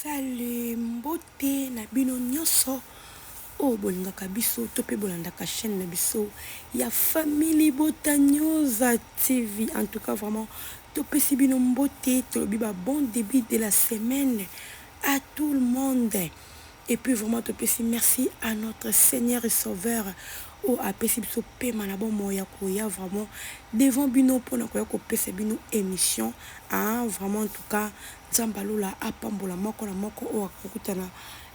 Sale mbote na bino nyonso o bolingaka biso to pe bolandaka chaîne na biso ya famille Bota News TV. En tout cas vraiment topesi bino mbote tolobi ba bon début de la semaine à tout le monde. Et puis vraiment topesi merci à notre Seigneur et Sauveur o apesi biso pema na bon moya koya vraiment devant bino pona koya kopesa bino émission vraiment en tout cas Zambalola apambola moko na moko o akokutana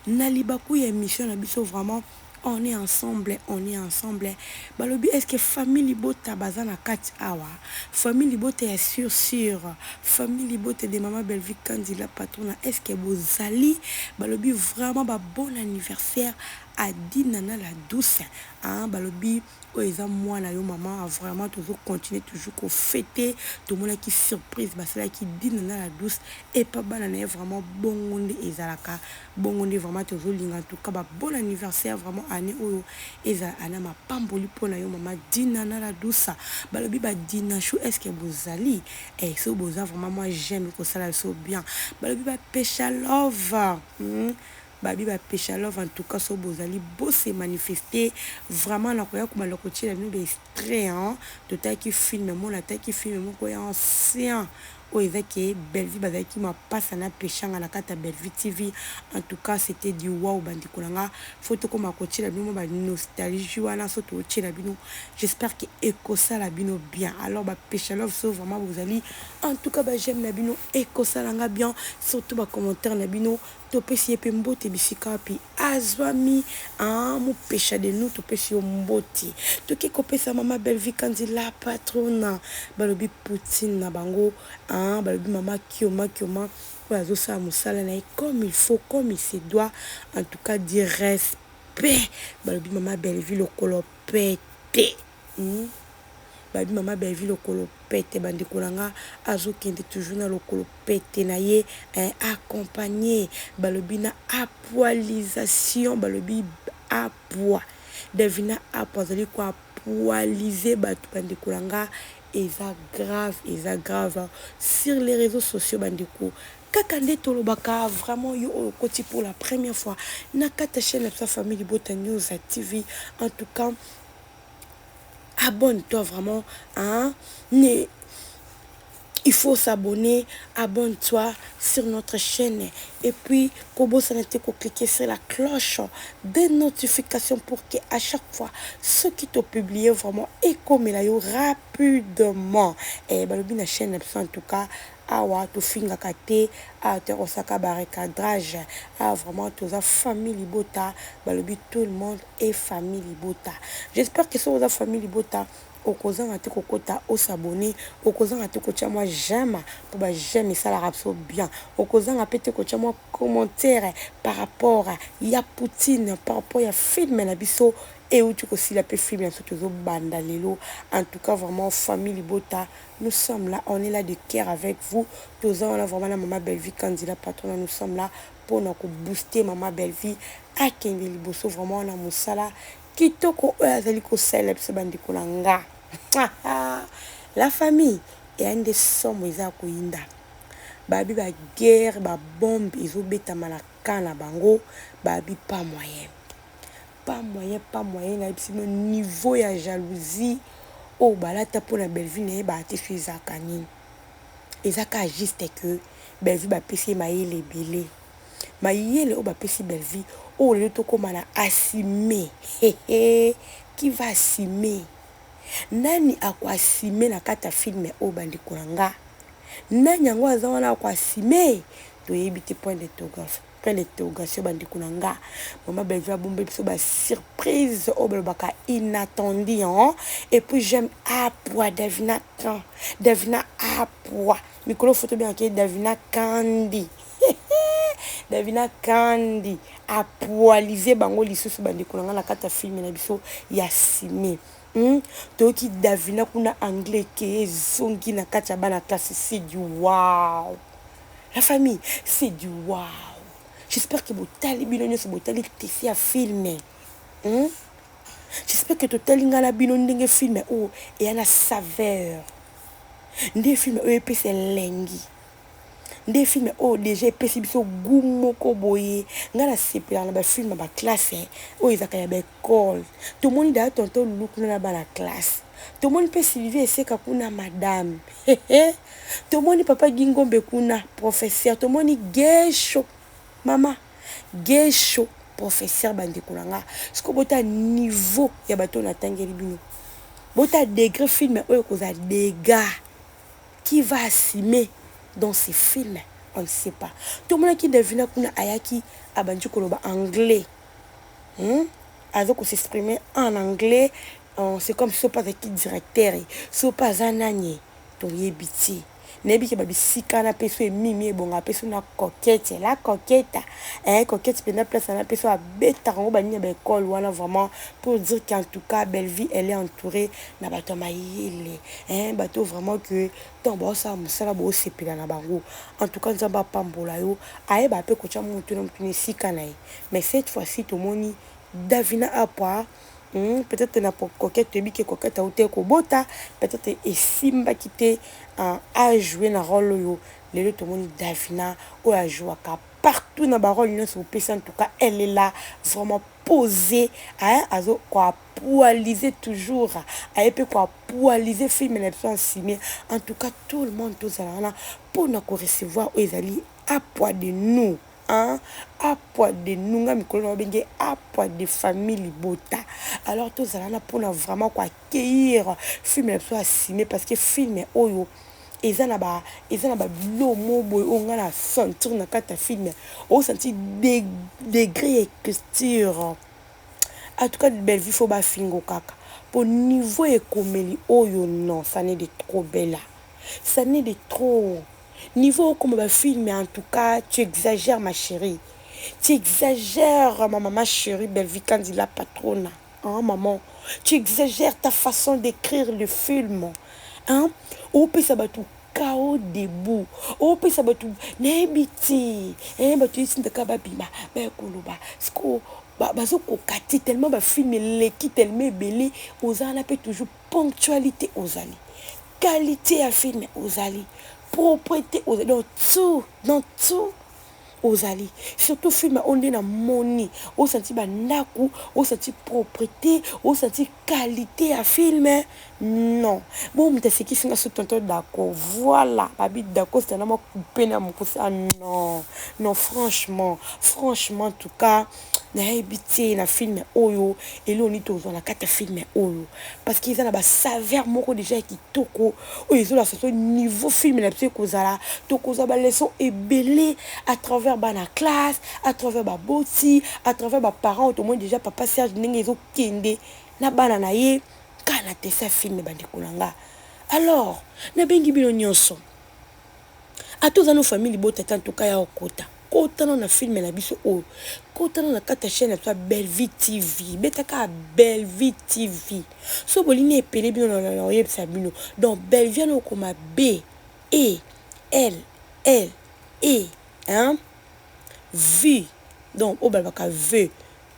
na libaku ya émission na biso. Vraiment on est ensemble, on est ensemble. Balobi est-ce que famille Bota bazana kati awa famille Bota est sûr famille Bota de maman Belle-Vie Kandila Patrona est-ce que bozali balobi vraiment ba bon anniversaire à Dinana la douce balobi oeza mwana yo maman vraiment toujours continuer toujours ko fêter tout le monde qui surprise basala qui Dinana la douce et pas banana vraiment bongonde ezalaka bongonde vraiment toujours linga en tout cas ba bon anniversaire vraiment année oyo eza ana ma pamboli pona yo maman Dinana la douce balobi ba dinachou est-ce que bozali so boza vraiment moi j'aime que ça la so bien balobi ba pécha love babi ba pécha love en tout cas so bozali beau se manifester vraiment na koya kuma lokoti la nous extrait total qui filme mon la qui filme mon koya ancien o ezaki Belle-Vie bazali qui m'a passé na péchanga na kata Belle-Vie TV. En tout cas c'était du wow bandiko nanga photo comme à côté la bino ba nostalgie wana so to la bino j'espère que ekosa la bino bien alors ba pécha love so vraiment vous allez en tout cas ba j'aime la bino ekosa langa bien surtout ba commentaire na bino topesi epe mbote bisika pi azwami mu pécha de nous topesi mbote toki kopesa mama Belle-Vie Kandila Patrona balobi Poutine na bango balobi mama kioma oyo ça mosala na comme il faut comme il se doit en tout cas dire respect balobi mama Belle-Vie lokolo pete babi mama Belle-Vie lokolo pete bandeko nanga azokende toujours na lokolo pete na ye accompagné balobi na apoilisation balobi apoi devina apoisali kwa poiliser batu bandeko nanga eza grave sur les réseaux sociaux bandeko kaka nde tolobaka vraiment yo okoti pour la première fois na kata chaîne la famille Bota News TV. En tout cas abonne-toi vraiment il faut s'abonner, abonne-toi sur notre chaîne et puis cliquer sur la cloche des notifications pour que à chaque fois ce qui te publié vraiment et comme il y rapidement et balobi na chaîne en tout cas awa to finga kate te osaka barricadage vraiment tous la famille Bota balobi tout le monde est famille Bota. J'espère que c'est la famille Bota okozanga te kokota o s'abonner okozanga te kotia moi j'aime pour ba j'aime ça la rapso bien okozanga pete kotia moi commentaire par rapport ya Poutine par rapport ya film na biso et où tu aussi la pe film ya surtout banda lelo. En tout cas vraiment famille Bota nous sommes là, on est là de cœur avec vous tous on a vraiment la maman Belle-Vie Kandila Patrona nous sommes là pour nous booster maman Belle-Vie à kende liboso vraiment na mosala kitoko azali ko célèbre ce bandiko nanga la famille et un des sommes eza koinda babi ba guerre ba bombe ezobeta malaka na bango babi pas moyen na bisino niveau ya jalousie o balata pona Belle-Vie ne ba te fiza kanini ezaka juste que Belle-Vie ba pesi mayele belé mayele o ba pesi Belle-Vie oh le to koma na asime qui va assumer nani akwasime na kata filme o bandiko nanga nani yango azawana akwasime to yebite point d'interrogation bandiko nanga maman Belle-Vie bombe biso ba surprise o baka inattendu et puis j'aime apoi devina apoi mikolo photo bien que devina Kandi Davina Kandi a poalisé bango lisusu bandeko nanga na kata film na biso ya sime toki Davina kuna anglais ke zongi na kata bana classe c'est du wow la famille c'est du wow. J'espère que botali bino nyonso botali tesi ya film j'espère que totali ngala bino ndenge film et yana saveur ndenge film epese lengi Des films oh déjà epesi biso goût moko boye nga na sepela na bafilme ba classe oyo ezaka ya baekole tomoni d'ailleurs tonton lulu kuna na bana classe tomoni mpe Sylvie Eseka kuna madame tomoni papa Gingombe kuna professeur tomoni Gesho mama Gesho professeur bandeko na nga siko bota niveau ya bato na tangeli bino bota degré film oyo koza dégâts qui va assumer dans ces films on ne sait pas tout le monde qui devine kuna ayaki abandi koloba anglais azo ko s'exprimer en anglais c'est comme si pas qui directeur so pas ananye to yebiti nebi ke babisika na peso mimi bonga peso na coquette la coquette coquette pena place na peso a beta ngo bani ba école wana vraiment pour dire qu'en tout cas Belleville elle est entourée na bato maïle bato vraiment que tant ba ça musala bo sepela na bango en tout cas nzamba pambola yo aye ba pe ko cha mutu na mutu ni sika na mais cette fois-ci to moni Davina apa peut-être na coquette bi ke coquette a ote ko bota peut-être et simba kité a joué na rôle yo lelo to moni Davina o a joué partout na ba rôle nyonso en tout cas elle est là vraiment posée azo quoi poaliser toujours a peu quoi poaliser film na en signé en tout cas tout le monde tous là pour na ko recevoir ezali à poids de nous à poids de nous nga mikolo na benge à poids de famille libota alors tous là pour na vraiment quoi accueillir film na so signé parce que film oyo ezana ba lomo boy onga na sentir na kata film o sentir degré écriture en tout cas Belleville faut ba fingo kaka pour niveau ekomeli oyo non ça n'est de trop belle ça n'est de trop niveau comme ba film en tout cas tu exagères ma chérie tu exagères ma maman chérie Belleville quand il a patronne maman tu exagères ta façon d'écrire le film ou peut ça tout chaos debout ou peut ça tout nebiti batu ici ndaka babima ba koloba sko bazo kokati tellement ba film leki tellement belé ozala peut toujours ponctualité ozali qualité à film ozali propreté ozali dans tout ozali surtout film on est na moni au senti bandaku au senti propreté au senti qualité à film non bon mais c'est qui singa sur tonton d'accord voilà babi d'accord c'est vraiment coupé na mon non franchement en tout cas na habité na film oyo et là on est tous dans la carte film oyo parce qu'ils ont ba saveur moko déjà qui toko o ils ont la ce niveau film la psy kozala toko za ba leçon et belé à travers la classe à travers ba boti à travers ba parents au moins déjà papa Serge ndenge zo kende na bana na ye kana te sa film ba ndikolanga alors na bengi bino nyonso à tous nos familles bota en tout cas ya okota kota na film na biso o kota na kata chaîne ya Belleville TV betaka Belleville TV so bolini epele bino na oyebisa bino donc Belleville no koma B E L L E V donc o balaka V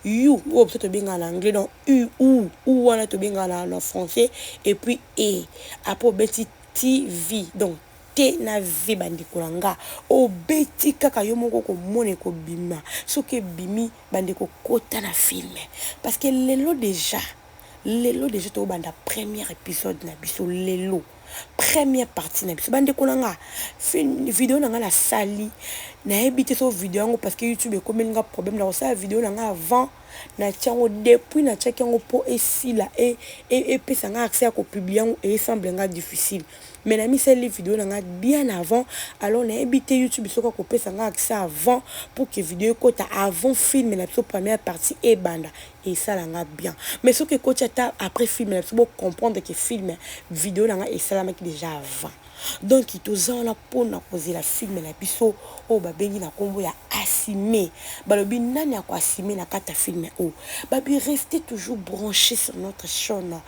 U ou peut-être bien en anglais donc U ou wana to bien en français et puis E après beti TV donc te na V bandeko langa o beti kaka yo moko ko mone ko bima soki bimi bandeko kota na film parce que lelo déjà to banda premier épisode na biso lelo première partie na biso bandeko langa film vidéo na nga la sali na ebité so vidéo ngo parce que YouTube ekomeli nga problème na ça vidéo na nga avant na tiango depuis na tchakango po esila et pesa nga accès à ko publier et semble nga difficile mais na mis les vidéos na nga bien avant alors na ebité YouTube soko ko pesa nga accès avant pour que vidéo kota avant film na biso première partie et banda et ça la nga bien mais ce que coach après film na biso comprendre que film vidéo na nga et ça la maki déjà avant donc itozana na pona poser la film na biso o babengi na kombo ya assimé balobi nani ako assimé na kata film o babi rester toujours branché sur notre chaîne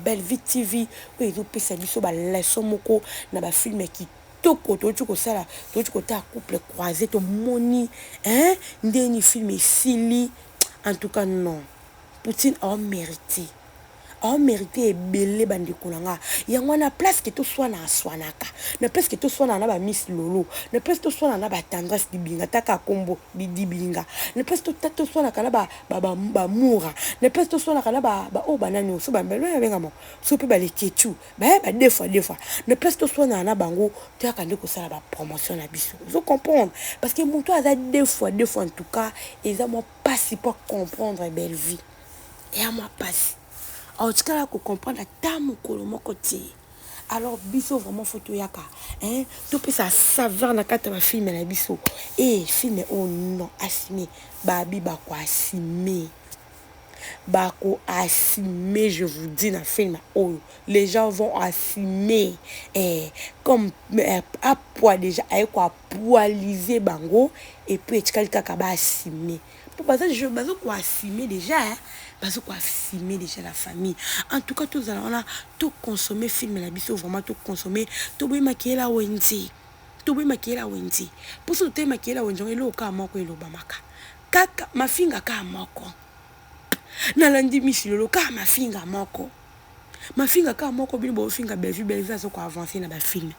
Belleville TV o ezo pesa biso ba leçon moko na ba film qui toko totu ko sala totu ko ta couple croisé to moni ndeni film sili en tout cas non Poutine a mérité on mérité belé bandeko nanga yango na place que to soit na aswanaka na place que to soit na ba Miss Lolo na place to soit na ba tendresse dibinga taka kombo dibinga na place to soit na kana ba mura na place to soit na kana ba o banani so ba mbelo ya benga mo so pe ba le ketu ba deux fois na place to soit na bango to akande ko sala ba promotion na biso vous comprendre parce que mon toi a deux fois en tout cas ils ont pas si pour comprendre belle vie et à moi passe en tout cas là qu'on comprendre la dame ko mo côté alors biso vraiment photo yaka hein tout peut ça saveur na kata ba film na biso et film oh non assumé babi ba ko assumé bako assumer je vous dis na film oh les gens vont assumer comme à poids déjà ay quoi poiliser bango et puis quelqu'un qui va assumer pour parce que je bazo quoi assumer déjà bazo quoi assumer déjà la famille en tout cas tous on a tout consommer film la biso vraiment tout consommer tout bien maquiller la wenzi tout bien maquiller la wenzi pour ce thème maquiller la wenzi elo ka moko elo bamaka kaka mafinga ka moko nalandi Miss Lolo ka mafinga moko bino bo finga belle azo ko avancer na ba film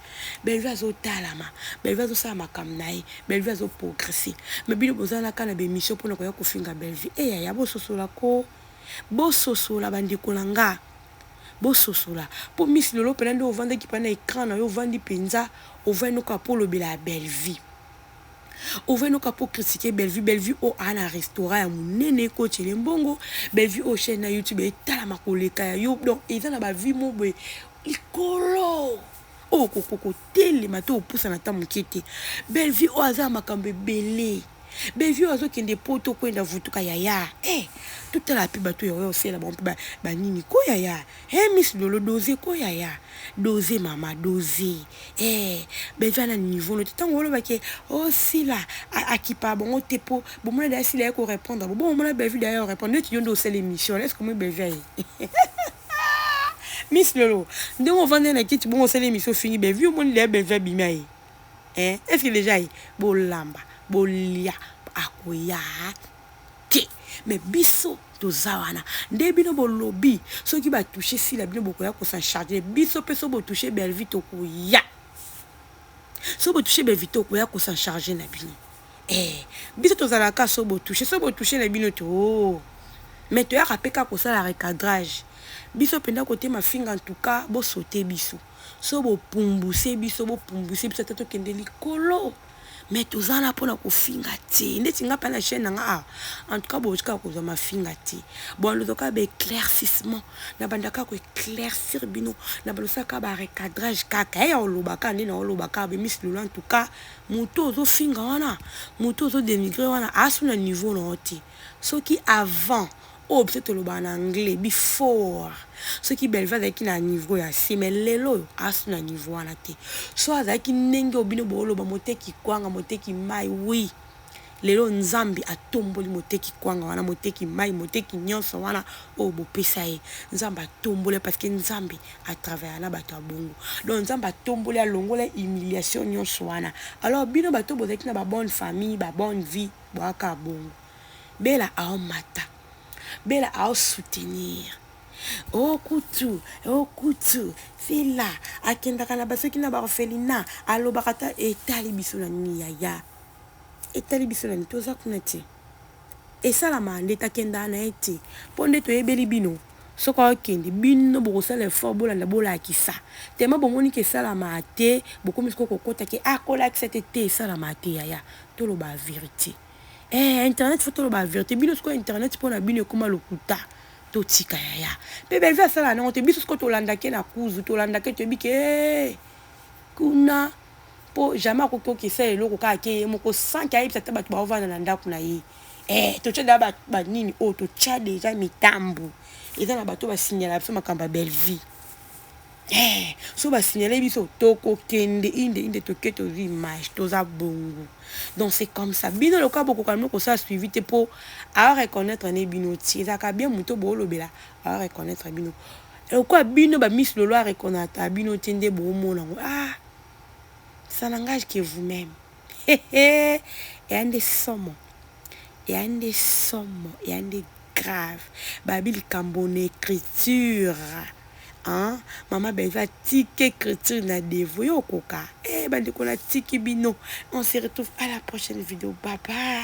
belle azo talama belle azo sa makamnae belle azo progresser mais bino bozana kana be mission pour na ko finga belle ya bo sosola bandi kolanga bo sosola pour Miss Lolo pendant o vendre ki pana écran na yo vandi penza o vendre ko pour le bela belle vie Ouvre pour critiquer Bellevue au un restaurant à mon coach et mbongo Bellevue au chaîne YouTube et talama koleka yo donc ils ont la vie mon boy ikolo oh koko tele mato pousse na tamu kete Bellevue au hasard makambe belé Bellevue azo kende poto kwenda vutuka yaya toute la pub bato yo aussi la bon ba nini ko yaya Miss Lolo doser ko yaya doser mama doser Bellevue na niveau no tango lo bake aussi là akipa bon tepo bon moi d'ailleurs s'il ko répondre bon moi Bellevue d'ailleurs répondre tu yondo c'est l'émission est-ce que moi Bellevue Miss Lolo donc on vend na kiti bon c'est l'émission fini Bellevue mon le Bellevue bimai est-ce que déjà bolamba bolia akoya ke mais biso tozawana nde bino bolobi soki ba toucher si la bino bokoya ko s'en charger biso peso bo toucher Bellevue to koya so bo toucher Bellevue to koya ko s'en charger na bino biso tozala ka so bo toucher na bino to mais to ya rapeka ko sala recadrage biso penda côté ma finga en tout cas bo sauter biso so bo pumbuse biso tato kende likolo mais tozana pona ko finga ti ndeti nga pa na chaîne nga en tout cas bo tika ko ma finga ti bon le toka be éclaircissement na bandaka ko éclaircir bino na balosaka ba recadrage kaka ya olobaka ndi na olobaka be Miss Lolo en tout cas moto zo finga wana moto zo dénigrer wana asu na niveau na oti soki avant peut-être le en anglais before ce qui Bellevue avec na niveau ya si mais lelo asu na niveau wana te so azaki ndenge obino bolo ba moteki kwanga moteki mai oui lelo nzambi atomboli moteki kwanga wana moteki mai moteki nyonso wana bo pesa ye nzamba atombole parce que nzambi à travers na bato bongo donc nzamba atombole alongola humiliation nyonso wana alors bino bato bozaki na ba bonne famille ba bonne vie boaka bongo bela aomata bela à soutenir kutu fila akenda kana basoki na ba orphelinat alo bakata etali biso na ni yaya etali biso na toza kunati esala mande takenda na eti ponde to yebeli bino soko akende bino bokosala effort bolanda bolakisa tema bomoni ke sala mate bokomi soko kokota ke akola que c'était te sala mate yaya tolo ba vérité internet faut tolo ba vérité bino soko internet pona bino koma lokuta totika yaya pe Bellevue sala na te biso soko tolanda ke na kuzu tolanda ke te bike kuna po jamais akoki esa eloko kaka ke moko sanki ayebisa te bato baovanda na ndako na ye totya da banini oyo totya deja mitambu eza na bato basignala biso makambo ya Bellevue so basignale biso tokokende inde toke tozwi image toza bongo donc c'est comme ça bino loka bokoka moko ça suivi te po a reconnaître ne bino ti ezaka bien moto boolobela a reconnaître bino lokwa bino ba Miss Lolo a reconnaître bino te nde boomona ngo ça n'engage que vous-même. Et un des sommets, et un des grave babi likambo na écriture. Hein? Maman Benza tiki écriture na dévoué au coca. Eh bandeko na tiki bino. On se retrouve à la prochaine vidéo. Bye bye.